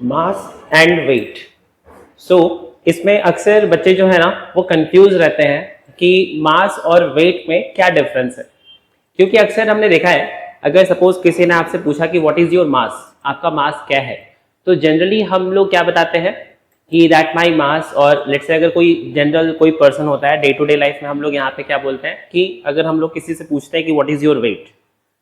Mass and wait. सो इसमें अक्सर बच्चे जो है ना वो कंफ्यूज रहते हैं कि मास और वेट में क्या डिफरेंस है। क्योंकि अक्सर हमने देखा है, अगर सपोज किसी ने आपसे पूछा कि व्हाट इज योर मास, आपका मास क्या है, तो जनरली हम लोग क्या बताते हैं कि दैट माई मास। और लेट्स से अगर कोई जनरल कोई पर्सन होता है डे टू डे लाइफ में, हम लोग यहाँ पे क्या बोलते हैं कि अगर हम लोग किसी से पूछते हैं कि व्हाट इज योर वेट,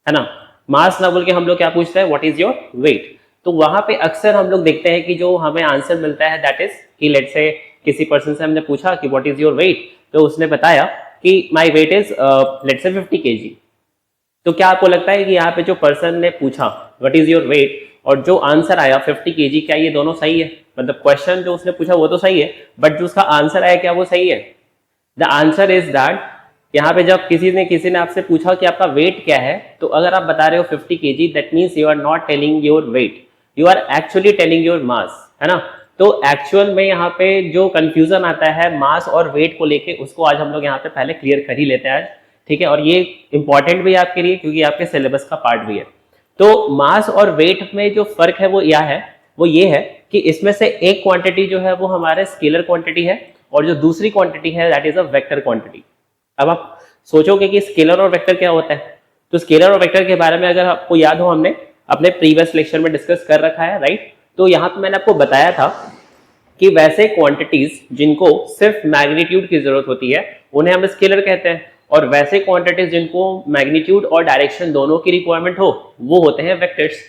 है ना, मास ना बोल के हम लोग क्या पूछते हैं, व्हाट इज योर वेट। तो वहां पे अक्सर हम लोग देखते हैं कि जो हमें आंसर मिलता है दैट इज कि लेट्स से किसी पर्सन से हमने पूछा कि व्हाट इज योर वेट, तो उसने बताया कि my weight is let's say 50 kg। तो क्या आपको लगता है कि यहाँ पे जो पर्सन ने पूछा व्हाट इज योर वेट और जो आंसर आया 50 kg, क्या ये दोनों सही है? मतलब क्वेश्चन जो उसने पूछा वो तो सही है, बट जो उसका आंसर आया क्या वो सही है? द आंसर इज दैट, यहाँ पे जब किसी ने आपसे पूछा कि आपका वेट क्या है, तो अगर आप बता रहे हो 50 kg, that means you are not telling your weight, you are actually telling your mass, है ना। तो एक्चुअल में यहाँ पे जो कंफ्यूजन आता है मास और वेट को लेके, उसको आज हम लोग यहाँ पे पहले क्लियर कर ही लेते हैं आज, ठीक है। और ये इंपॉर्टेंट भी है आपके लिए क्योंकि आपके सिलेबस का पार्ट भी है। तो मास और वेट में जो फर्क है वो क्या है, वो ये है कि इसमें से एक क्वांटिटी जो है वो हमारे स्केलर क्वांटिटी है और जो दूसरी क्वांटिटी है that is a vector quantity. अब आप सोचोगे कि स्केलर और वेक्टर क्या होता है, तो स्केलर और वेक्टर के बारे में अगर आपको याद हो, हमने अपने प्रीवियस लेक्चर में डिस्कस कर रखा है, राइट। तो यहाँ पे मैंने आपको बताया था कि वैसे क्वांटिटीज जिनको सिर्फ मैग्नीट्यूड की जरूरत होती है उन्हें हम स्केलर कहते हैं, और वैसे क्वांटिटीज जिनको मैग्नीट्यूड और डायरेक्शन दोनों की रिक्वायरमेंट हो वो होते हैं वेक्टर्स।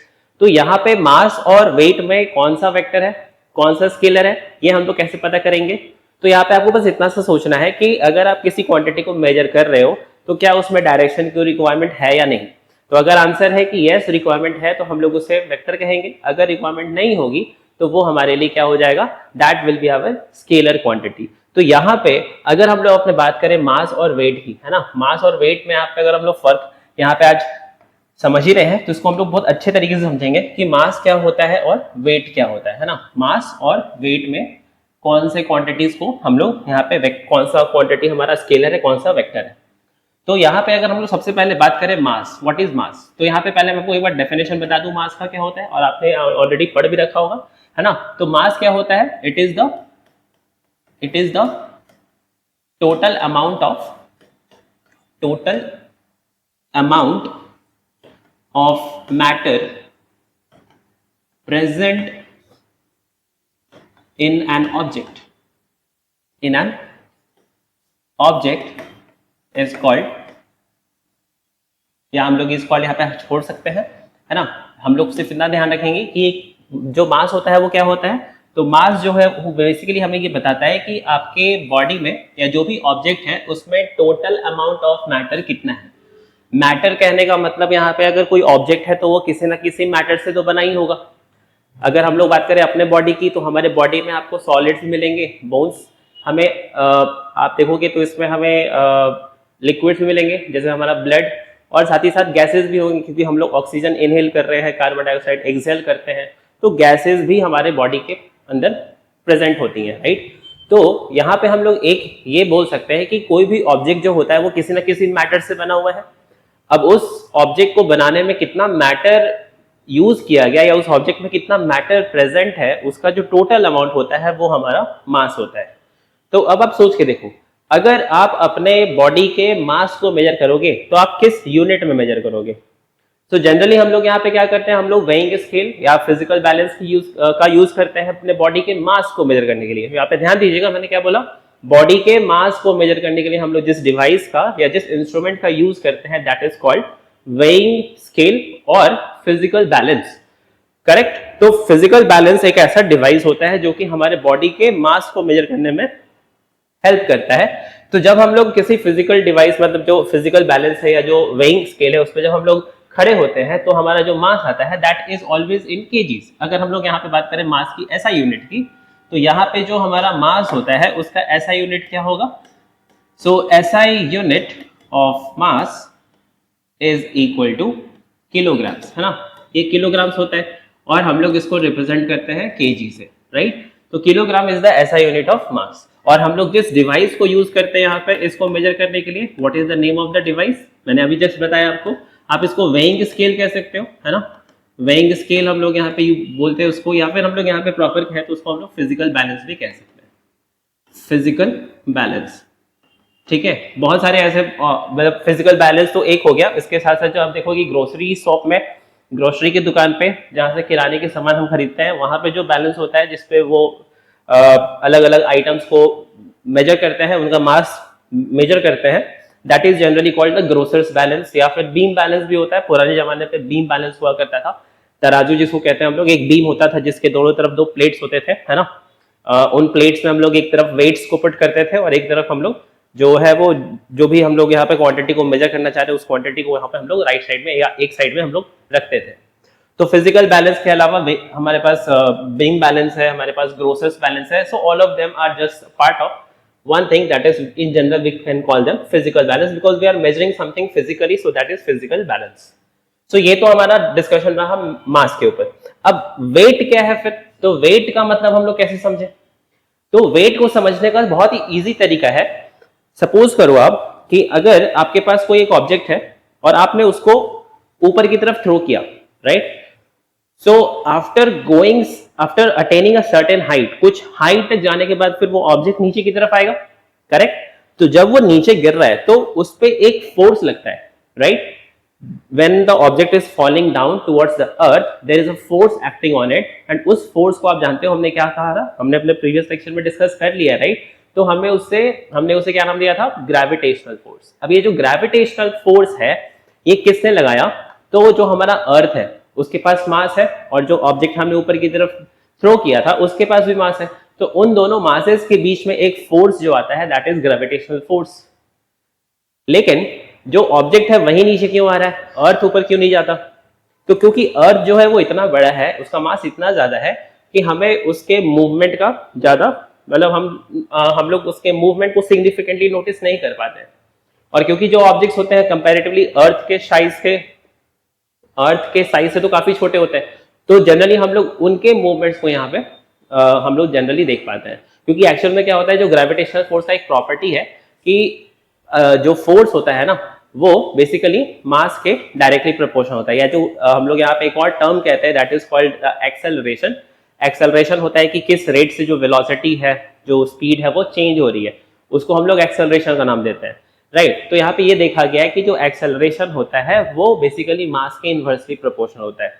तो यहाँ पे मास और वेट में कौन सा वेक्टर है कौन सा स्केलर है, ये हम तो कैसे पता करेंगे? तो यहाँ पे आपको बस इतना सा सोचना है कि अगर आप किसी क्वांटिटी को मेजर कर रहे हो तो क्या उसमें डायरेक्शन की रिक्वायरमेंट है या नहीं। तो अगर आंसर है कि यस रिक्वायरमेंट है तो हम लोग उसे वेक्टर कहेंगे, अगर रिक्वायरमेंट नहीं होगी तो वो हमारे लिए क्या हो जाएगा, that will be our scalar quantity. तो यहाँ पे अगर हम लोग अपने बात करें मास और वेट की, है ना, मास और वेट में आप अगर हम लोग फर्क यहाँ पे आज समझ ही रहे हैं तो इसको हम लोग बहुत अच्छे तरीके से समझेंगे कि मास क्या होता है और वेट क्या होता है ना। मास और वेट में कौन से क्वांटिटीज को हम लोग यहाँ पे कौन सा क्वांटिटी हमारा स्केलर है कौन सा वेक्टर है। तो यहाँ पे अगर हम लोग सबसे पहले बात करें मास, व्हाट इज मास, तो यहाँ पे पहले मैं आपको एक बार डेफिनेशन बता दूं मास का क्या होता है, और आपने ऑलरेडी पढ़ भी रखा होगा, है ना। तो मास क्या होता है, it is the total amount of matter present in an object is called, या हम लोग इस कॉल यहाँ पे छोड़ सकते हैं, है ना। हम लोग सिर्फ इतना ध्यान रखेंगे कि जो मास होता है वो क्या होता है। तो मास जो है वो बेसिकली हमें ये बताता है कि आपके बॉडी में या जो भी ऑब्जेक्ट है उसमें टोटल अमाउंट ऑफ मैटर कितना है। मैटर कहने का मतलब यहाँ पे अगर कोई ऑब्जेक्ट है तो वो किसी ना किसी मैटर से तो बना ही होगा। अगर हम लोग बात करें अपने बॉडी की तो हमारे बॉडी में आपको सॉलिड्स मिलेंगे, बोन्स, हमें आप देखोगे तो इसमें हमें लिक्विड्स मिलेंगे जैसे हमारा ब्लड, और साथ ही साथ गैसेस भी होंगी क्योंकि हम लोग ऑक्सीजन इनहेल कर रहे हैं, कार्बन डाइऑक्साइड एक्सहेल करते हैं, तो गैसेस भी हमारे बॉडी के अंदर प्रेजेंट होती हैं, राइट। तो यहाँ पे हम लोग एक ये बोल सकते हैं कि कोई भी ऑब्जेक्ट जो होता है वो किसी ना किसी मैटर से बना हुआ है। अब उस ऑब्जेक्ट को बनाने में कितना मैटर यूज किया गया या उस ऑब्जेक्ट में कितना मैटर प्रेजेंट है, उसका जो टोटल अमाउंट होता है वो हमारा मास होता है। तो अब आप सोच के देखो, अगर आप अपने बॉडी के मास को मेजर करोगे तो आप किस यूनिट में मेजर करोगे? तो जनरली हम लोग यहाँ पे क्या करते हैं, हम लोग वेइंग स्केल या फिजिकल बैलेंस की यूज करते हैं अपने बॉडी के मास को मेजर करने के लिए। यहाँ पे ध्यान दीजिएगा, मैंने क्या बोला, बॉडी के मास को मेजर करने के लिए हम लोग जिस डिवाइस का या जिस इंस्ट्रूमेंट का यूज करते हैं that is called weighing scale और फिजिकल बैलेंस, करेक्ट। तो फिजिकल बैलेंस एक ऐसा डिवाइस होता है जो कि हमारे बॉडी के मास को मेजर करने में हेल्प करता है। तो जब हम लोग किसी फिजिकल डिवाइस मतलब जो फिजिकल बैलेंस है या जो वेइंग स्केल है उस पर जब हम लोग खड़े होते हैं तो हमारा जो मास आता है that is always in KGs. अगर हम लोग यहाँ पे बात करें मास की ऐसा यूनिट की, तो यहाँ पे जो हमारा मास होता है उसका ऐसा यूनिट क्या होगा? So SI unit of mass is equal to kilograms, है ना। ये किलोग्राम्स होता है और हम लोग इसको रिप्रेजेंट करते हैं केजी से, राइट। तो kilogram is the SI unit of मास। और हम लोग जिस डिवाइस को यूज करते हैं यहाँ पे इसको मेजर करने के लिए, what is the name of the device, मैंने अभी जस्ट बताया आपको। आप इसको वेइंग स्केल कह सकते हो, है ना। वेइंग स्केल हम लोग यहाँ पे बोलते हैं उसको, या फिर हम लोग यहाँ पे प्रॉपर कहें तो उसको हम लोग फिजिकल बैलेंस भी कह सकते हैं, फिजिकल बैलेंस। ठीक है, बहुत सारे ऐसे मतलब फिजिकल बैलेंस तो एक हो गया, इसके साथ साथ जो आप देखोगे ग्रोसरी शॉप में, ग्रोसरी की दुकान पे जहाँ से किराने के सामान हम खरीदते हैं, वहां पे जो बैलेंस होता है जिसपे वो अलग अलग आइटम्स को मेजर करते हैं, उनका मास मेजर करते हैं, that is generally called the grocers balance, या फिर बीम बैलेंस भी होता है। पुराने जमाने पे बीम बैलेंस हुआ करता था, तराजू जिसको कहते हैं हम लोग, एक बीम होता था जिसके दोनों तरफ दो प्लेट्स होते थे, है ना। उन प्लेट्स में हम लोग एक तरफ वेट्स को पुट करते थे और एक तरफ हम लोग जो है वो जो भी हम लोग यहाँ पे क्वांटिटी को मेजर करना चाह रहे हैं उस क्वांटिटी को यहाँ पे हम लोग राइट साइड में या एक साइड में हम लोग रखते थे। तो फिजिकल बैलेंस के अलावा हमारे पास बीम बैलेंस है, हमारे पास ग्रोसर्स बैलेंस है। So all of them are just part of one thing, that is in general we can call them physical balance because we are measuring something physically, so that is physical balance. So ये तो हमारा discussion रहा मास के ऊपर। अब wait क्या है फिर, तो वेट का मतलब हम लोग कैसे समझे, तो वेट को समझने का बहुत ही इजी तरीका है। सपोज करो आप कि अगर आपके पास कोई एक ऑब्जेक्ट है और आपने उसको ऊपर की तरफ थ्रो किया, right. So after attaining a certain height, कुछ हाइट तक जाने के बाद फिर वो ऑब्जेक्ट नीचे की तरफ आएगा, करेक्ट। तो जब वो नीचे गिर रहा है तो उस पर एक फोर्स लगता है, right. when the object is falling down towards the earth there is a force acting on it, and उस फोर्स को आप जानते हो हमने क्या कहा था, हमने अपने प्रीवियस लेक्चर में डिस्कस कर लिया, राइट। तो हमने उसे क्या नाम दिया था, ग्रेविटेशनल फोर्स। अब ये जो ग्रेविटेशनल फोर्स है ये किसने लगाया, तो जो हमारा अर्थ है उसके पास मास है और जो ऑब्जेक्ट हमने ऊपर की तरफ थ्रो किया था उसके पास भी मास है, तो उन दोनों मासेस के बीच में एक फोर्स जो आता है दैट इज ग्रेविटेशनल फोर्स। लेकिन जो ऑब्जेक्ट है वही नीचे क्यों आ रहा है, अर्थ ऊपर क्यों नहीं जाता, तो क्योंकि अर्थ जो है वो इतना बड़ा है, उसका मास इतना ज्यादा है कि हमें उसके मूवमेंट का ज्यादा मतलब हम लोग उसके मूवमेंट को सिग्निफिकेंटली नोटिस नहीं कर पाते। और क्योंकि जो ऑब्जेक्ट्स होते हैं कंपैरेटिवली अर्थ के साइज से तो काफी छोटे होते हैं, तो जनरली हम लोग उनके मूवमेंट्स को यहाँ पे हम लोग जनरली देख पाते हैं। क्योंकि एक्चुअल में क्या होता है, जो ग्रेविटेशनल फोर्स का एक प्रॉपर्टी है कि जो फोर्स होता है ना वो बेसिकली मास के डायरेक्टली प्रोपोर्शनल होता है, या जो हम लोग यहाँ पे एक और टर्म कहते हैं that is called acceleration. Acceleration होता है कि किस रेट से जो वेलोसिटी है, जो स्पीड है वो चेंज हो रही है, उसको हम लोग एक्सेलरेशन का नाम देते हैं, राइट। तो यहाँ पे ये देखा गया है कि जो एक्सेलरेशन होता है वो बेसिकली मास के इनवर्सली प्रोपोर्शनल होता है,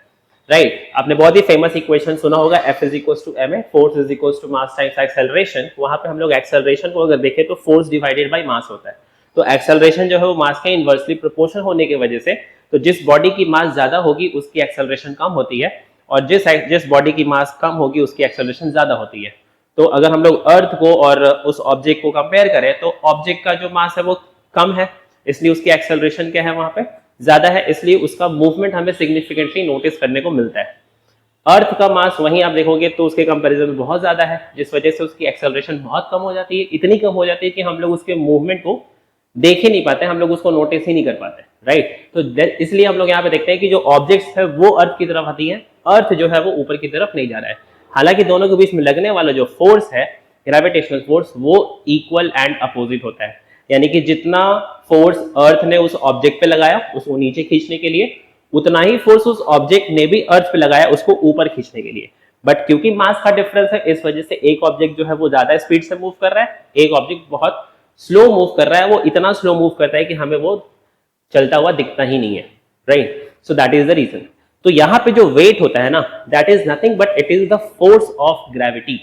राइट। आपने बहुत ही फेमस इक्वेशन सुना होगा, F is equal to ma, force is equal to mass times acceleration. वहां पे हम लोग एक्सेलरेशन को अगर देखें तो फोर्स डिवाइडेड बाय मास होता है। तो एक्सेलरेशन जो है वो मास के इनवर्सली प्रोपोर्शनल होने की वजह से, तो जिस बॉडी की मास ज्यादा होगी उसकी एक्सेलरेशन कम होती है, और जिस बॉडी की मास कम होगी उसकी एक्सेलरेशन ज्यादा होती है। तो अगर हम लोग अर्थ को और उस ऑब्जेक्ट को कंपेयर करें तो ऑब्जेक्ट का जो मास है वो कम है, इसलिए उसकी एक्सेलरेशन क्या है वहां पे ज्यादा है, इसलिए उसका मूवमेंट हमें सिग्निफिकेंटली नोटिस करने को मिलता है। अर्थ का मास वहीं आप देखोगे तो उसके कंपैरिजन में बहुत ज्यादा है, जिस वजह से उसकी एक्सेलरेशन बहुत कम हो जाती है, इतनी कम हो जाती है कि हम लोग उसके मूवमेंट को देख ही नहीं पाते, हम लोग उसको नोटिस ही नहीं कर पाते, राइट। तो इसलिए हम लोग यहाँ पे देखते हैं कि जो ऑब्जेक्ट्स है वो अर्थ की तरफ आती है, अर्थ जो है वो ऊपर की तरफ नहीं जा रहा है। हालांकि दोनों के बीच में लगने वाला जो फोर्स है ग्रेविटेशनल फोर्स वो इक्वल एंड अपोजिट होता है, यानी कि जितना फोर्स अर्थ ने उस ऑब्जेक्ट पे लगाया उसको नीचे खींचने के लिए, उतना ही फोर्स उस ऑब्जेक्ट ने भी अर्थ पे लगाया उसको ऊपर खींचने के लिए। बट क्योंकि मास का डिफरेंस है इस वजह से एक ऑब्जेक्ट जो है वो ज्यादा स्पीड से मूव कर रहा है, एक ऑब्जेक्ट बहुत स्लो मूव कर रहा है, वो इतना स्लो मूव करता है कि हमें वो चलता हुआ दिखता ही नहीं है, right. So that is the reason. तो यहाँ पे जो वेट होता है ना that is nothing but it is the force of gravity.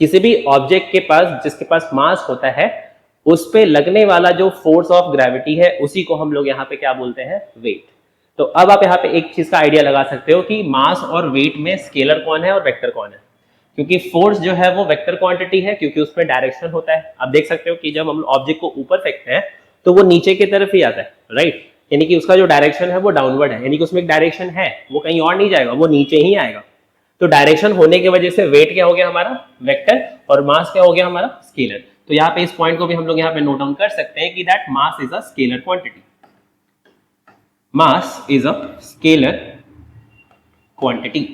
किसी भी ऑब्जेक्ट के पास जिसके पास मास होता है उस पे लगने वाला जो फोर्स ऑफ ग्रेविटी है उसी को हम लोग यहाँ पे क्या बोलते हैं, वेट। तो अब आप यहाँ पे एक चीज का आइडिया लगा सकते हो कि मास और वेट में स्केलर कौन है और वेक्टर कौन है। क्योंकि फोर्स जो है वो वेक्टर क्वांटिटी है, क्योंकि उसमें डायरेक्शन होता है। आप देख सकते हो कि जब हम ऑब्जेक्ट को ऊपर फेंकते हैं तो वो नीचे की तरफ ही आता है, राइट। यानी कि उसका जो डायरेक्शन है वो डाउनवर्ड है, यानी कि उसमें एक डायरेक्शन है, वो कहीं और नहीं जाएगा, वो नीचे ही आएगा। तो डायरेक्शन होने की वजह से वेट क्या हो गया हमारा, वेक्टर, और मास क्या हो गया हमारा, स्केलर। तो यहाँ पे इस पॉइंट को भी हम लोग यहाँ पे नोट डाउन कर सकते हैं कि that mass is a scalar quantity, mass is a scalar quantity.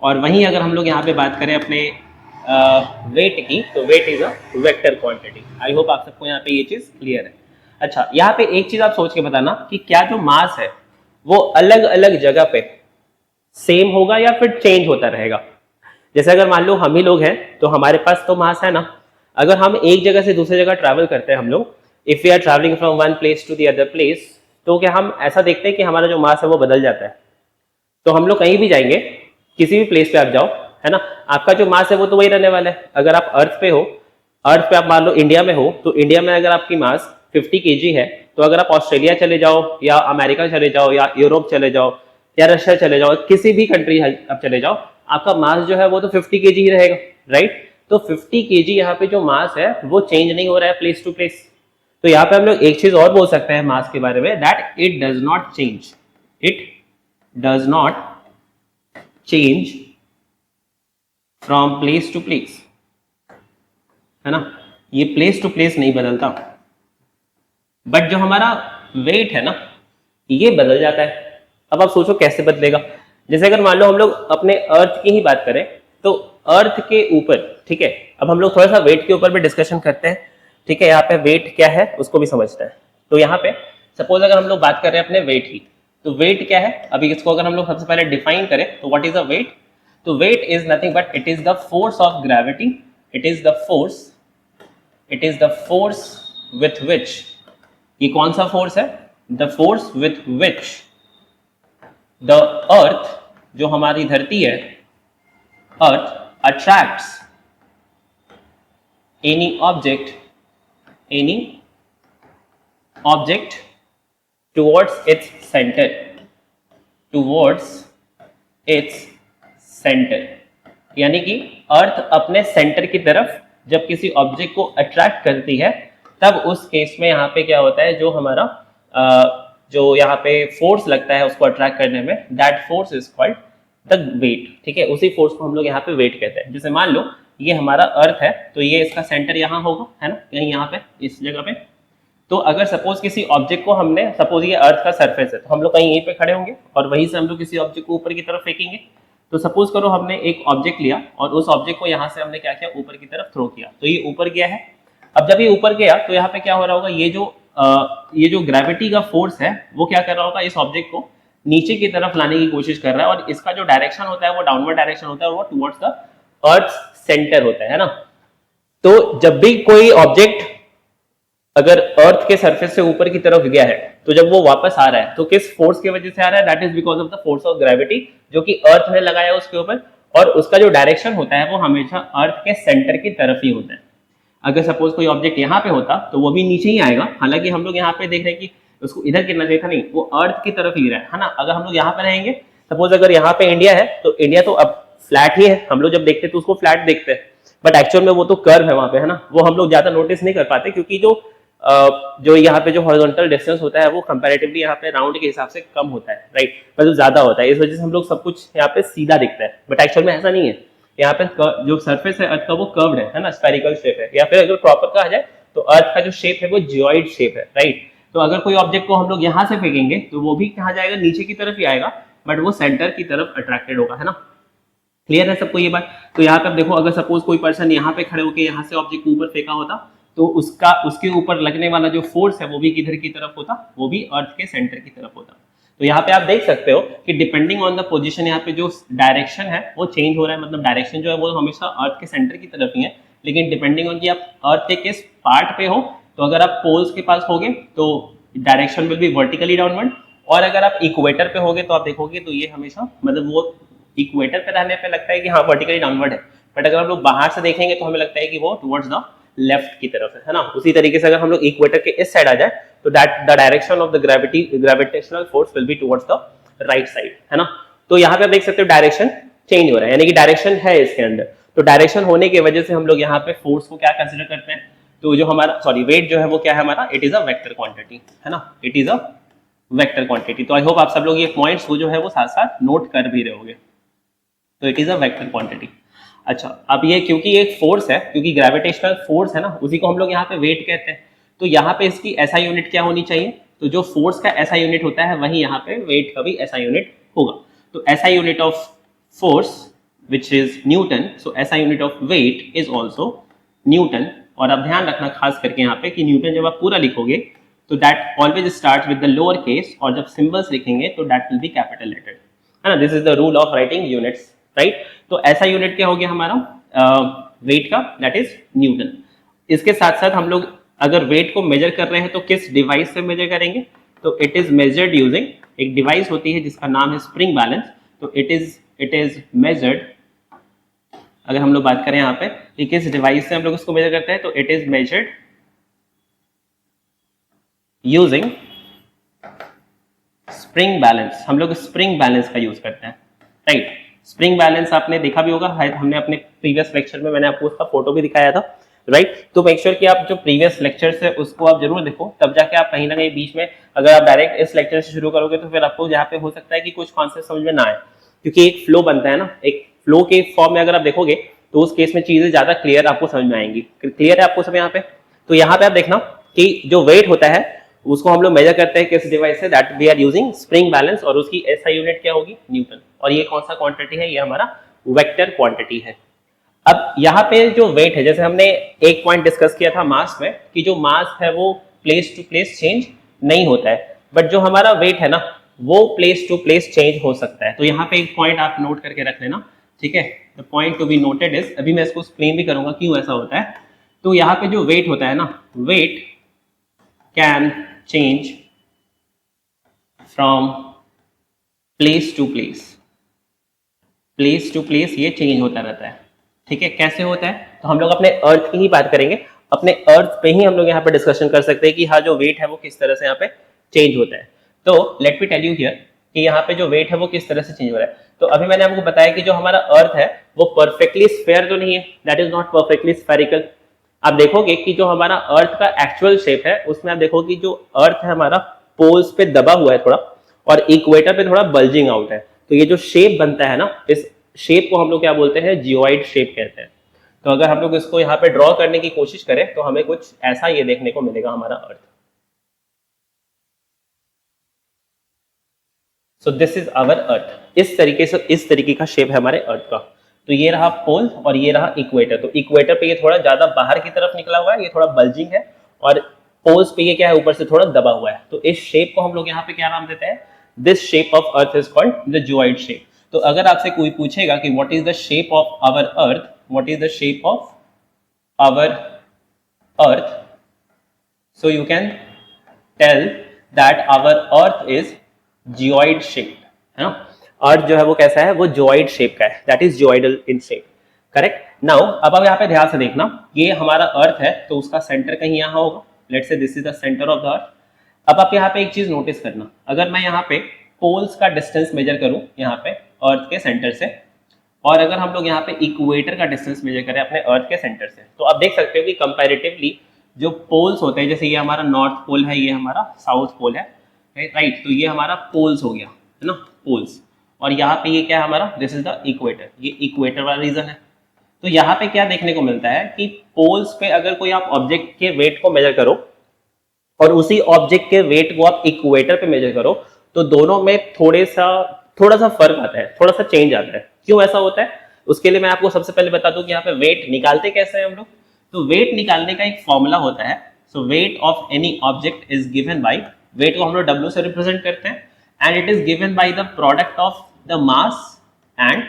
और वहीं अगर हम लोग यहाँ पे बात करें अपने वेट की, तो weight is a vector quantity. I hope आप सबको यहाँ पे ये चीज क्लियर है। अच्छा, यहाँ पे एक चीज आप सोच के बताना कि क्या जो मास है वो अलग अलग जगह पे सेम होगा या फिर चेंज होता रहेगा। जैसे अगर मान लो हम ही लोग हैं तो हमारे पास तो मास है ना, अगर हम एक जगह से दूसरी जगह ट्रैवल करते हैं हम लोग, if we are travelling from one place to the other place, तो क्या हम ऐसा देखते हैं कि हमारा जो मास है वो बदल जाता है। तो हम लोग कहीं भी जाएंगे, किसी भी प्लेस पे आप जाओ, है ना, आपका जो मास है वो तो वही रहने वाला है। अगर आप अर्थ पे हो, अर्थ पे आप मान लो इंडिया में हो, तो इंडिया में अगर आपकी मास 50 केजी है, तो अगर आप ऑस्ट्रेलिया चले जाओ या अमेरिका चले जाओ या यूरोप चले जाओ या रशिया चले जाओ, किसी भी कंट्री आप चले जाओ, आपका मास जो है वो तो 50 केजी ही रहेगा, राइट। तो 50 केजी यहाँ पे जो मास है वो चेंज नहीं हो रहा है प्लेस टू प्लेस। तो यहाँ पे हम लोग एक चीज और बोल सकते हैं मास के बारे में, that it does not change, it does not change from place to place, है ना, ये प्लेस टू प्लेस नहीं बदलता। बट जो हमारा वेट है ना, ये बदल जाता है। अब आप सोचो कैसे बदलेगा। जैसे अगर मान लो हम लोग अपने अर्थ की ही बात करें, तो अर्थ के ऊपर, ठीक है, अब हम लोग थोड़ा सा वेट के ऊपर भी डिस्कशन करते हैं, ठीक है। यहाँ पे वेट क्या है उसको भी समझते हैं। तो यहाँ पे सपोज अगर हम लोग बात कर रहे हैं अपने वेट की, तो वेट क्या है, अभी इसको अगर हम लोग सबसे पहले डिफाइन करें तो व्हाट इज अ वेट। तो weight is nothing but it is the force of gravity, it is the force, it is the force with which, ये कौन सा फोर्स है, the force with which the earth, जो हमारी धरती है, earth attracts any object towards its centre, towards its centre. यानी कि अर्थ अपने सेंटर की तरफ जब किसी ऑब्जेक्ट को अट्रैक्ट करती है, तब उस केस में यहाँ पे क्या होता है, जो हमारा जो यहाँ पे फोर्स लगता है उसको अट्रैक्ट करने में, that force is called the weight, ठीक है। उसी फोर्स को हम लोग यहाँ पे वेट कहते हैं। जैसे मान लो ये हमारा अर्थ है, तो ये इसका सेंटर यहाँ होगा, है ना, कहीं यहाँ पे इस जगह पे। तो अगर सपोज किसी ऑब्जेक्ट को हमने, सपोज ये अर्थ का सरफेस है, तो हम लोग कहीं यहीं पे खड़े होंगे और वहीं से हम लोग किसी ऑब्जेक्ट को ऊपर की तरफ फेंकेंगे। तो सपोज करो हमने एक ऑब्जेक्ट लिया और उस ऑब्जेक्ट को यहाँ से हमने क्या किया, ऊपर की तरफ थ्रो किया, तो ये ऊपर गया है। अब जब ये ऊपर गया तो यहाँ पे क्या हो रहा होगा, ये जो ग्रेविटी का फोर्स है वो क्या कर रहा होगा, इस ऑब्जेक्ट को नीचे की तरफ लाने की कोशिश कर रहा है, और इसका जो डायरेक्शन होता है वो डाउनवर्ड डायरेक्शन होता है, और वो टुवर्ड्स द अर्थ सेंटर होता है ना। तो जब भी कोई ऑब्जेक्ट अगर अर्थ के सरफेस से ऊपर की तरफ गया है, तो जब वो वापस आ रहा है तो किस फोर्स की वजह से आ रहा है, that is because of the force of gravity, जो कि अर्थ ने लगाया उसके ऊपर, और उसका जो डायरेक्शन होता है वो हमेशा अर्थ के सेंटर की तरफ ही होता है। अगर सपोज कोई ऑब्जेक्ट यहाँ पे होता तो वो भी नीचे ही आएगा, हालांकि हम लोग यहाँ पे देख रहे हैं कि उसको इधर गिरना चाहिए था, नहीं, वो अर्थ की तरफ ही रहा है ना। अगर हम लोग यहाँ पे रहेंगे, सपोज अगर यहाँ पे इंडिया है, तो इंडिया तो अब फ्लैट ही है, हम लोग जब देखते हैं तो उसको फ्लैट देखते हैं, बट एक्चुअल में वो तो कर्व है वहां पे, है ना, वो हम लोग ज्यादा नोटिस नहीं कर पाते, क्योंकि जो यहाँ पे जो हॉरिजॉन्टल डिस्टेंस होता है वो कंपैरेटिवली यहाँ पे राउंड के हिसाब से कम होता है, राइट, मतलब ज्यादा होता है, इस वजह से हम लोग सब कुछ यहाँ पे सीधा दिखता है, बट एक्चुअल में ऐसा नहीं है। यहाँ पे जो सरफेस है अर्थ का वो कर्व्ड है ना, स्फेरिकल शेप है, या फिर अगर प्रॉपर कहा जाए तो अर्थ का जो शेप है वो जियोइड शेप है, राइट। तो अगर कोई ऑब्जेक्ट को हम लोग यहाँ से फेंकेंगे तो वो भी कहा जाएगा, नीचे की तरफ ही आएगा, बट वो सेंटर की तरफ अट्रैक्टेड होगा, है ना। क्लियर है सबको ये बात। तो यहाँ पर देखो, अगर सपोज कोई पर्सन यहाँ पे खड़े होकर यहाँ से ऑब्जेक्ट ऊपर फेंका होता, तो उसके ऊपर लगने वाला जो फोर्स है वो भी किधर की तरफ होता, वो भी अर्थ के सेंटर की तरफ होता। तो यहाँ पे आप देख सकते हो कि डिपेंडिंग ऑन द पोजीशन, यहाँ पे जो डायरेक्शन है वो चेंज हो रहा है, मतलब डायरेक्शन जो है वो हमेशा अर्थ के सेंटर की तरफ ही है, लेकिन डिपेंडिंग ऑन कि आप अर्थ के किस पार्ट पे हो, तो अगर आप पोल्स के पास होगे तो direction will be vertically downward, और अगर आप इक्वेटर पे होगे तो आप देखोगे तो ये हमेशा, मतलब वो इक्वेटर पे रहने पे लगता है कि हाँ वर्टिकली डाउनवर्ड है, बट अगर हम लोग बाहर से देखेंगे तो हमें लगता है कि वो टुवर्ड्स द लेफ्ट की तरफ है ना। उसी तरीके से अगर हम लोग इक्वेटर के इस साइड आ जाए तो that the direction of the gravitational force will be towards the right side, है ना। तो यहाँ पे आप देख सकते हो डायरेक्शन चेंज हो रहा है, यानी कि डायरेक्शन है इसके अंदर। तो डायरेक्शन होने की वजह से हम लोग यहाँ पे फोर्स को क्या कंसिडर करते हैं, तो जो हमारा वेट जो है वो क्या है हमारा, it is a vector quantity, है ना, it is a vector quantity. तो आई होप आप सब लोग ये पॉइंट्स को जो है वो साथ साथ नोट कर भी रहे होंगे। तो it is a vector quantity. अच्छा, अब ये क्योंकि एक फोर्स है, क्योंकि ग्रेविटेशनल फोर्स है ना, उसी को हम लोग यहाँ पे वेट कहते हैं, तो यहाँ पे इसकी ऐसा यूनिट क्या होनी चाहिए, तो जो फोर्स का ऐसा यूनिट होता है वही यहाँ पे वेट का भी ऐसा यूनिट होगा। तो ऐसा unit of force which is newton, so ऐसा unit of weight is also newton. और अब ध्यान रखना खास करके यहाँ पे कि न्यूटन जब आप पूरा लिखोगे तो that always start with the lower case, और जब सिंबल्स लिखेंगे तो दैट विल बी कैपिटल लेटेड, है ना। This is the rule of writing units, right. तो ऐसा यूनिट क्या हो गया हमारा वेट का, दैट इज न्यूटन। इसके साथ साथ हम लोग अगर वेट को मेजर कर रहे हैं तो किस डिवाइस से मेजर करेंगे, तो इट इज मेजर्ड यूजिंग, एक डिवाइस होती है जिसका नाम है स्प्रिंग बैलेंस। तो इट इज मेजर्ड, अगर हम लोग बात करें यहाँ पे कि किस डिवाइस से हम लोग इसको मेजर करते हैं, तो it is measured using spring balance. हम लोग स्प्रिंग बैलेंस का यूज करते हैं, राइट। स्प्रिंग बैलेंस आपने देखा भी होगा, हमने अपने प्रीवियस लेक्चर में मैंने आपको उसका फोटो भी दिखाया था, राइट। तो मेक श्योर कि आप जो प्रीवियस लेक्चर्स है उसको आप जरूर देखो, तब जाके आप कहीं ना कहीं बीच में अगर आप डायरेक्ट इस लेक्चर से शुरू करोगे तो फिर आपको यहाँ पे हो सकता है कि कुछ कॉन्सेप्ट समझ में ना आए, क्योंकि एक फ्लो बनता है ना, एक फ्लो के फॉर्म में अगर आप देखोगे तो उस केस में चीजें ज्यादा क्लियर आपको समझ में आएंगी। क्लियर है आपको सब यहाँ पे? तो यहाँ पे आप देखना कि जो वेट होता है उसको हम लोग मेजर करते हैं किस डिवाइस से, that we are using spring balance, और उसकी ऐसा यूनिट क्या होगी, न्यूटन। और ये कौन सा क्वांटिटी है, ये हमारा वेक्टर क्वांटिटी है। अब यहाँ पे जो वेट है, जैसे हमने एक पॉइंट डिस्कस किया था मास में, कि जो मास है वो प्लेस टू प्लेस चेंज नहीं होता है, बट जो हमारा वेट है ना वो प्लेस टू प्लेस चेंज हो सकता है। तो यहाँ पे एक पॉइंट आप नोट करके रख लेना, ठीक है। The point to be noted is, अभी मैं इसको एक्सप्लेन भी करूंगा क्यों ऐसा होता है। तो यहाँ पे जो वेट होता है ना, weight can change from place to place, place to place ये चेंज होता रहता है, ठीक है। कैसे होता है, तो हम लोग अपने अर्थ की ही बात करेंगे, अपने अर्थ पे ही हम लोग यहाँ पे डिस्कशन कर सकते हैं कि हाँ जो वेट है वो किस तरह से यहाँ पे चेंज होता है। तो let me tell you here कि यहाँ पे जो वेट है वो किस तरह से चेंज हो रहा है। तो अभी मैंने आपको बताया कि जो हमारा अर्थ है वो परफेक्टली स्फेयर तो नहीं है, that is not perfectly spherical. आप देखोगे कि जो हमारा अर्थ का एक्चुअल शेप है उसमें आप देखोगे जो अर्थ है हमारा पोल्स पे दबा हुआ है थोड़ा, और इक्वेटर पे थोड़ा बल्जिंग आउट है। तो ये जो शेप बनता है ना, इस शेप को हम लोग क्या बोलते हैं, जियोइड शेप कहते हैं। तो अगर हम लोग इसको यहाँ पे ड्रॉ करने की कोशिश करें तो हमें कुछ ऐसा ये देखने को मिलेगा हमारा earth. So this is our earth. इस तरीके से, इस तरीके का शेप है हमारे अर्थ का। तो ये रहा पोल और ये रहा इक्वेटर। तो इक्वेटर पे ये थोड़ा ज्यादा बाहर की तरफ निकला हुआ है, ये थोड़ा बल्जिंग है, और पोल्स पे ये क्या है, ऊपर से थोड़ा दबा हुआ है। तो इस शेप को हम लोग यहाँ पे क्या नाम देते हैं, this shape of earth is called the geoid shape. तो अगर आपसे कोई पूछेगा कि what is the shape of our earth, what is the shape of our earth, so you can tell that our earth is geoid shape, है ना। अर्थ जो है वो कैसा है, वो जियोइड शेप का है, that is geoidal in shape, correct. Now अब आप यहाँ पे ध्यान से देखना, ये हमारा अर्थ है तो उसका सेंटर कहीं यहाँ होगा, let's say this is the centre of the earth. अब आप यहाँ पे एक चीज नोटिस करना, अगर मैं यहाँ पे पोल्स का डिस्टेंस मेजर करूं यहाँ पे अर्थ के सेंटर से, और अगर हम लोग यहाँ पे इक्वेटर का डिस्टेंस मेजर करें अपने अर्थ के सेंटर से, तो आप देख सकते हो कि कंपैरेटिवली जो पोल्स होते हैं, जैसे ये हमारा नॉर्थ पोल है, ये हमारा साउथ पोल है, राइट। तो ये हमारा पोल्स हो गया, है ना, पोल्स। और यहाँ पे ये क्या है हमारा, दिस इज द इक्वेटर, ये इक्वेटर वाला रीजन है। तो यहाँ पे क्या देखने को मिलता है कि पोल्स पे अगर कोई आप ऑब्जेक्ट के वेट को मेजर करो और उसी ऑब्जेक्ट के वेट को आप इक्वेटर पे मेजर करो, तो दोनों में थोड़ा सा फर्क आता है, थोड़ा सा चेंज आता है। क्यों ऐसा होता है, उसके लिए मैं आपको सबसे पहले बता दूं कि यहाँ पे वेट निकालते कैसे हैं हम लोग। तो वेट निकालने का एक फॉर्मूला होता है। So weight of any object is given by, weight को हम लोग W से रिप्रेजेंट करते हैं, and it is given by the product of the mass and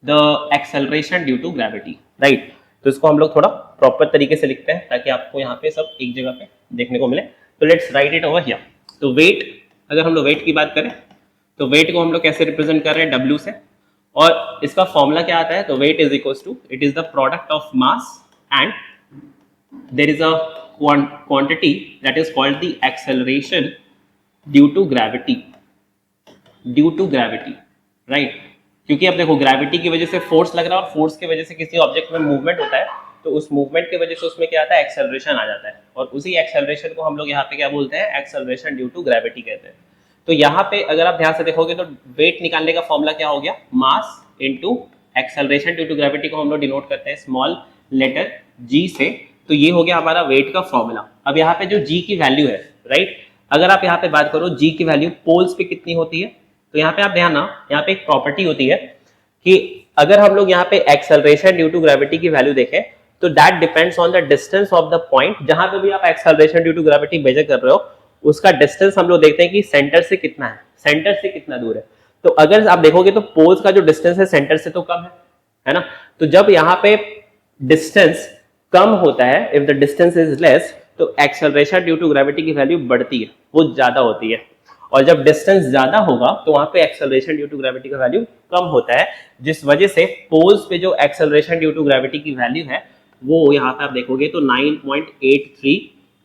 the acceleration due to gravity, right. तो इसको हम लोग थोड़ा प्रॉपर तरीके से लिखते हैं ताकि आपको यहाँ पे सब एक जगह पे देखने को मिले। तो let's write it over here. तो वेट, अगर हम लोग वेट की बात करें तो वेट को हम लोग कैसे रिप्रेजेंट कर रहे हैं, W से, और इसका फॉर्मूला क्या आता है, तो weight is equals to, it is the product of mass and there is a quantity that is called the acceleration due to gravity, due to gravity, right. क्योंकि अब देखो ग्रेविटी की वजह से फोर्स लग रहा है, और फोर्स की वजह से किसी ऑब्जेक्ट में मूवमेंट होता है, तो उस मूवमेंट की वजह से उसमें क्या आता है, एक्सेलरेशन आ जाता है, और उसी एक्सेलरेशन को हम लोग यहाँ पे क्या बोलते हैं, एक्सेलरेशन ड्यू टू ग्रेविटी कहते हैं। तो यहाँ पे अगर आप ध्यान से देखोगे तो वेट निकालने का फॉर्मूला क्या हो गया, mass into acceleration due to gravity को हम लोग डिनोट करते हैं स्मॉल लेटर g से। तो ये हो गया हमारा वेट का फॉर्मूला। अब यहाँ पे जो g की वैल्यू है, राइट, अगर आप यहाँ पे बात करो g की वैल्यू पोल्स पे कितनी होती है, तो यहाँ पे आप ध्यान ना, यहाँ पे एक प्रॉपर्टी होती है कि अगर हम लोग यहाँ पे एक्सेलरेशन ड्यू टू ग्रेविटी की वैल्यू देखें तो that depends on the distance of the point. जहां पे भी आप acceleration due to gravity measure कर रहे हो उसका डिस्टेंस हम लोग देखते हैं कि सेंटर से कितना है, सेंटर से कितना दूर है। तो अगर आप देखोगे तो पोल्स का जो डिस्टेंस है सेंटर से तो कम है ना। तो जब यहाँ पे डिस्टेंस कम होता है, if the distance is less, तो एक्सेलरेशन ड्यू टू ग्रेविटी की वैल्यू बढ़ती है, वो ज्यादा होती है। और जब डिस्टेंस ज्यादा होगा तो वहां पे एक्सेलरेशन ड्यू टू ग्रेविटी का वैल्यू कम होता है, जिस वजह से पोल्स पे जो एक्सेलरेशन ड्यू टू ग्रेविटी की वैल्यू है वो यहाँ पे आप देखोगे तो 9.83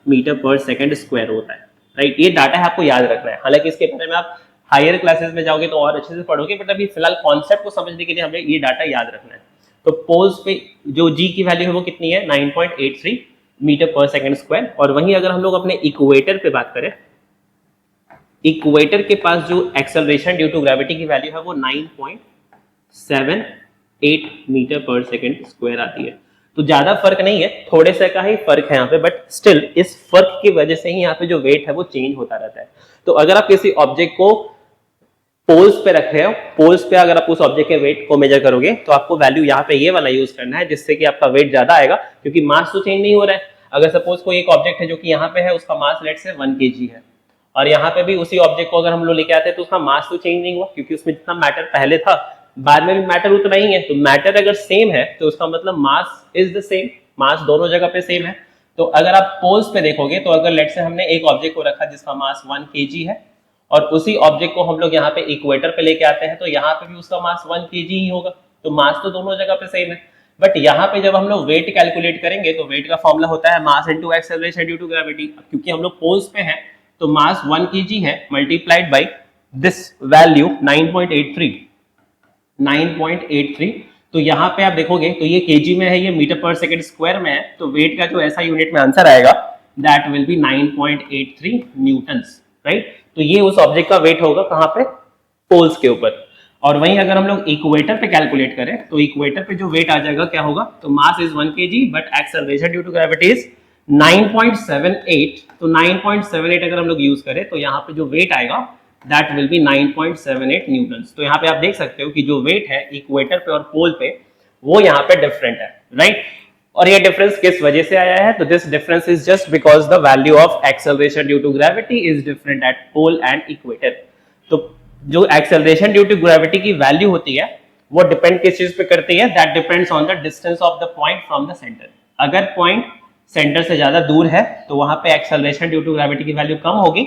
मीटर पर सेकंड स्क्वायर होता है, राइट। ये डाटा है, आपको याद रखना है। हालांकि इसके बारे में आप हायर क्लासेस में जाओगे तो और अच्छे से पढ़ोगे, बट अभी फिलहाल कॉन्सेप्ट को समझने के लिए हमें ये डाटा याद रखना है। तो पोल्स पे जो जी की वैल्यू है वो कितनी है, 9.83 मीटर पर सेकंड स्क्वायर। और वहीं अगर हम लोग अपने इक्वेटर पे बात करें, इक्वेटर के पास जो एक्सेलरेशन ड्यू टू ग्रेविटी की वैल्यू है वो 9.78 मीटर पर सेकंड स्क्वायर आती है। तो ज्यादा फर्क नहीं है, थोड़े से का ही फर्क है यहाँ पे, बट स्टिल इस फर्क की वजह से ही यहाँ पे जो वेट है वो चेंज होता रहता है। तो अगर आप किसी ऑब्जेक्ट को पोल्स पे रख रहे हो, पोल्स पे अगर आप उस ऑब्जेक्ट के वेट को मेजर करोगे तो आपको वैल्यू यहाँ पे ये वाला यूज करना है, जिससे कि आपका वेट ज्यादा आएगा, क्योंकि मास तो चेंज नहीं हो रहा है। अगर सपोज कोई एक ऑब्जेक्ट है जो कि यहाँ पे है, उसका मास लेट से 1 kg है, और यहाँ पे भी उसी ऑब्जेक्ट को अगर हम लोग लेके आते हैं तो उसका मास तो चेंज नहीं हुआ, क्योंकि उसमें जितना मैटर पहले था बाद में भी मैटर उतना ही है। तो मैटर अगर सेम है तो उसका मतलब मास इज द सेम, मास दोनों जगह पे सेम है। तो अगर आप पोल्स पे देखोगे तो अगर लेट से हमने एक ऑब्जेक्ट को रखा जिसका मास 1 kg है, और उसी ऑब्जेक्ट को हम लोग यहाँ पे इक्वेटर पे लेके आते हैं, तो यहाँ पे भी उसका मास 1 kg ही होगा। तो मास तो दोनों जगह पे सेम है। बट यहाँ पे जब हम लोग वेट कैलकुलेट करेंगे तो वेट का फॉर्मूला होता है mass into acceleration due to gravity. क्योंकि हम लोग पोल्स पे हैं तो मास 1 kg है मल्टीप्लाइड बाई दिस वैल्यू 9.83। तो यहाँ पे आप देखोगे तो ये kg में है, ये मीटर पर सेकंड स्क्वायर में है, तो वेट का जो ऐसा यूनिट में आंसर आएगा that will B 9.83 Newton's, right. तो ये उस ऑब्जेक्ट का वेट होगा कहाँ पे, पोल्स के ऊपर। और वहीं अगर हम लोग इक्वेटर पे कैलकुलेट करें तो इक्वेटर पे जो वेट आ जाएगा क्या होगा, तो mass is 1 kg but acceleration due to gravity is 9.78। तो 9.78 अगर हम लोग यूज करें तो यहाँ पे जो वेट आएगा दैट विल बी 9.78 न्यूटन्स। तो यहाँ पे आप देख सकते हो कि जो वेट है इक्वेटर पे और पोल पे वो यहाँ पे डिफरेंट है, राइट। और ये डिफरेंस किस वजह से आया है, तो this difference is just because the value of acceleration due to gravity is different at pole and equator. तो जो एक्सेलरेशन ड्यू टू ग्रेविटी की वैल्यू होती है वो डिपेंड किस चीज पे करती है, that depends on the distance of the point from the centre. अगर पॉइंट सेंटर से ज्यादा दूर है तो वहां पे एक्सेलरेशन ड्यू टू ग्रेविटी की वैल्यू कम होगी,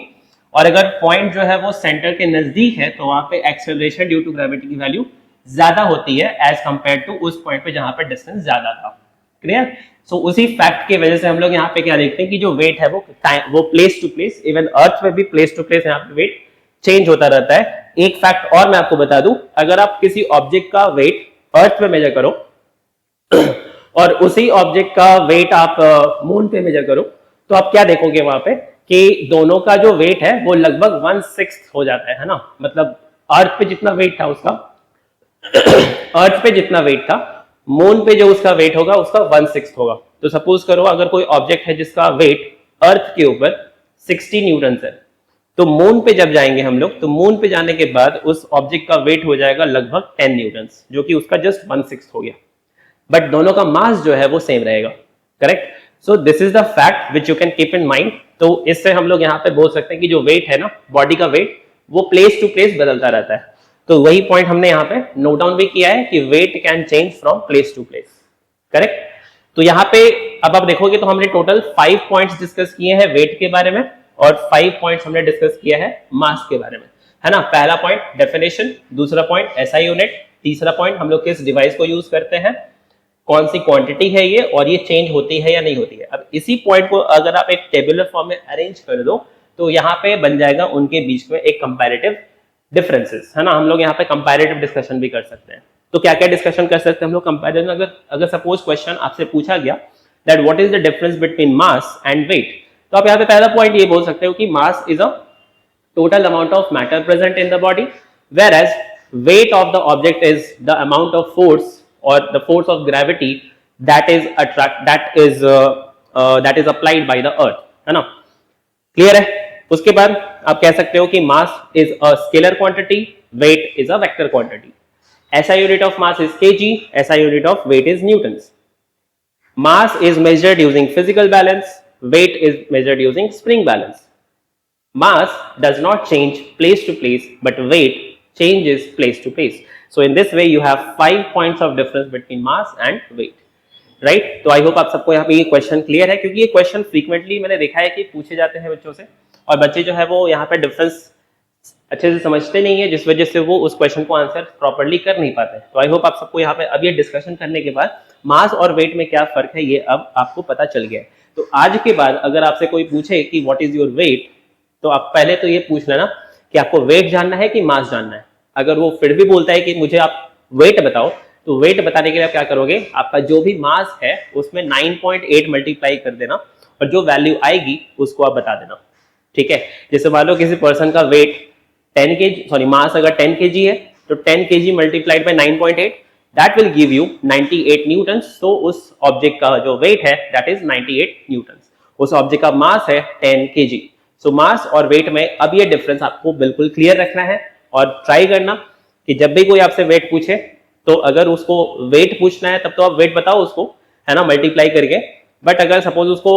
और अगर पॉइंट जो है वो सेंटर के नजदीक है तो वहां पे एक्सेलरेशन ड्यू टू ग्रेविटी की वैल्यू ज्यादा होती है एज कंपेयर टू उस पॉइंट पे जहां पे डिस्टेंस ज्यादा था। क्लियर। सो उसी फैक्ट की वजह से हम लोग यहाँ पे क्या देखते हैं कि जो वेट है वो प्लेस टू प्लेस, इवन अर्थ में भी प्लेस टू प्लेस यहाँ पे वेट चेंज होता रहता है। एक फैक्ट और मैं आपको बता दूं, अगर आप किसी ऑब्जेक्ट का वेट अर्थ पे मेजर करो और उसी ऑब्जेक्ट का वेट आप मून पे मेजर करो, तो आप क्या देखोगे वहां पे कि दोनों का जो वेट है वो लगभग 1/6 हो जाता है ना। मतलब अर्थ पे जितना वेट था उसका अर्थ पे जितना वेट था, मून पे जो उसका वेट होगा उसका 1/6 होगा। तो सपोज करो अगर कोई ऑब्जेक्ट है जिसका वेट अर्थ के ऊपर 60 न्यूटन है, तो मून पे जब जाएंगे हम लोग, तो मून पे जाने के बाद उस ऑब्जेक्ट का वेट हो जाएगा लगभग 10 न्यूटन, जो कि उसका जस्ट 1/6 हो गया। बट दोनों का मास जो है वो सेम रहेगा, correct. So this is the fact which you can keep in mind. तो इससे हम लोग यहाँ पे बोल सकते हैं कि जो वेट है ना, बॉडी का वेट, वो प्लेस टू प्लेस बदलता रहता है। तो वही पॉइंट हमने यहाँ पे नोट डाउन भी किया है कि weight can change from place to place, correct. तो यहाँ पे अब आप देखोगे तो हमने टोटल 5 पॉइंट्स डिस्कस किए हैं वेट के बारे में, और 5 पॉइंट्स हमने डिस्कस किया है मास के बारे में, है ना। पहला पॉइंट डेफिनेशन, दूसरा पॉइंट एसआई यूनिट, तीसरा पॉइंट हम लोग किस डिवाइस को यूज करते हैं, कौन सी क्वांटिटी है ये, और ये चेंज होती है या नहीं होती है। अब इसी पॉइंट को अगर आप एक टेबुलर फॉर्म में अरेंज कर दो तो यहाँ पे बन जाएगा उनके बीच में एक कंपैरेटिव डिफरेंसेस, है ना। हम लोग यहाँ पे कंपैरेटिव डिस्कशन भी कर सकते हैं। तो क्या क्या डिस्कशन कर सकते हैं हम लोग कंपैरिजन। अगर सपोज क्वेश्चन आपसे पूछा गया that what is the difference between mass and weight, तो आप यहाँ पे पहला पॉइंट ये बोल सकते हो कि mass is a total amount of matter present in the body, whereas weight of the object is the amount of force or the force of gravity that is applied by the earth, है ना। Clear है। उसके बाद आप कह सकते हो कि mass is a scalar quantity, weight is a vector quantity. SI unit of mass is kg, SI unit of weight is newtons. Mass is measured using physical balance, weight is measured using spring balance. mass does not change place to place, but weight changes place to place. So in this way you have 5 points of difference between mass and weight, right. तो आई hope आप सबको यहाँ पे ये question clear है, क्योंकि ये question frequently मैंने देखा है कि पूछे जाते हैं बच्चों से, और बच्चे जो है वो यहाँ पे डिफरेंस अच्छे से समझते नहीं है, जिस वजह से वो उस क्वेश्चन को आंसर प्रॉपर्ली कर नहीं पाते। तो आई होप आप सबको यहाँ पे अब ये डिस्कशन करने के बाद मास और वेट में क्या फर्क है ये अब आपको पता चल गया है। तो आज के बाद अगर आपसे कोई पूछे कि व्हाट इज योर वेट, तो आप पहले तो ये पूछ लेना कि आपको वेट जानना है कि मास जानना है। अगर वो फिर भी बोलता है कि मुझे आप वेट बताओ, तो वेट बताने के लिए आप क्या करोगे, आपका जो भी मास है उसमें 9.8 मल्टीप्लाई कर देना और जो वैल्यू आएगी उसको आप बता देना, ठीक है। जैसे मान लो किसी पर्सन का वेट 10 kg, सॉरी मास अगर 10 kg है तो 10 kg multiplied by 9.8 that will give you 98 Newton. तो उस ऑब्जेक्ट का जो वेट है दैट इज 98 न्यूटन। उस ऑब्जेक्ट का मास है 10 kg। सो मास और वेट में अब ये डिफरेंस आपको बिल्कुल क्लियर रखना है, और ट्राई करना कि जब भी कोई आपसे वेट पूछे तो अगर उसको वेट पूछना है तब तो आप वेट बताओ उसको, है ना, मल्टीप्लाई करके। बट अगर सपोज उसको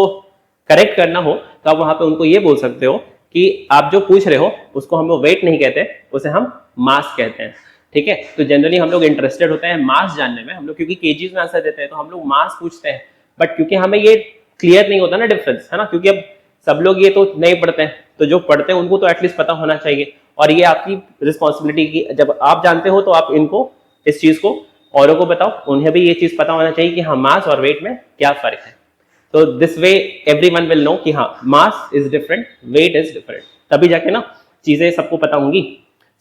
करेक्ट करना हो तो आप वहां पे उनको ये बोल सकते हो कि आप जो पूछ रहे हो उसको हम लोग वेट नहीं कहते, उसे हम मास कहते हैं, ठीक है। तो जनरली हम लोग इंटरेस्टेड होते हैं मास जानने में, हम लोग क्योंकि केजीज में आंसर देते हैं तो हम लोग मास पूछते हैं, बट क्योंकि हमें ये क्लियर नहीं होता ना डिफरेंस, है ना, क्योंकि अब सब लोग ये तो नहीं पढ़ते हैं, तो जो पढ़ते हैं उनको तो एटलीस्ट पता होना चाहिए, और ये आपकी रिस्पॉन्सिबिलिटी की जब आप जानते हो तो आप इनको इस चीज को औरों को बताओ, उन्हें भी ये चीज पता होना चाहिए कि हाँ मास और वेट में क्या फर्क है। तो this way everyone will know कि हाँ mass is different, weight is different, तभी जाके ना चीजें सबको पता होंगी।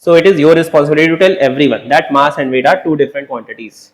So it is your responsibility to tell everyone that mass and weight are two different quantities.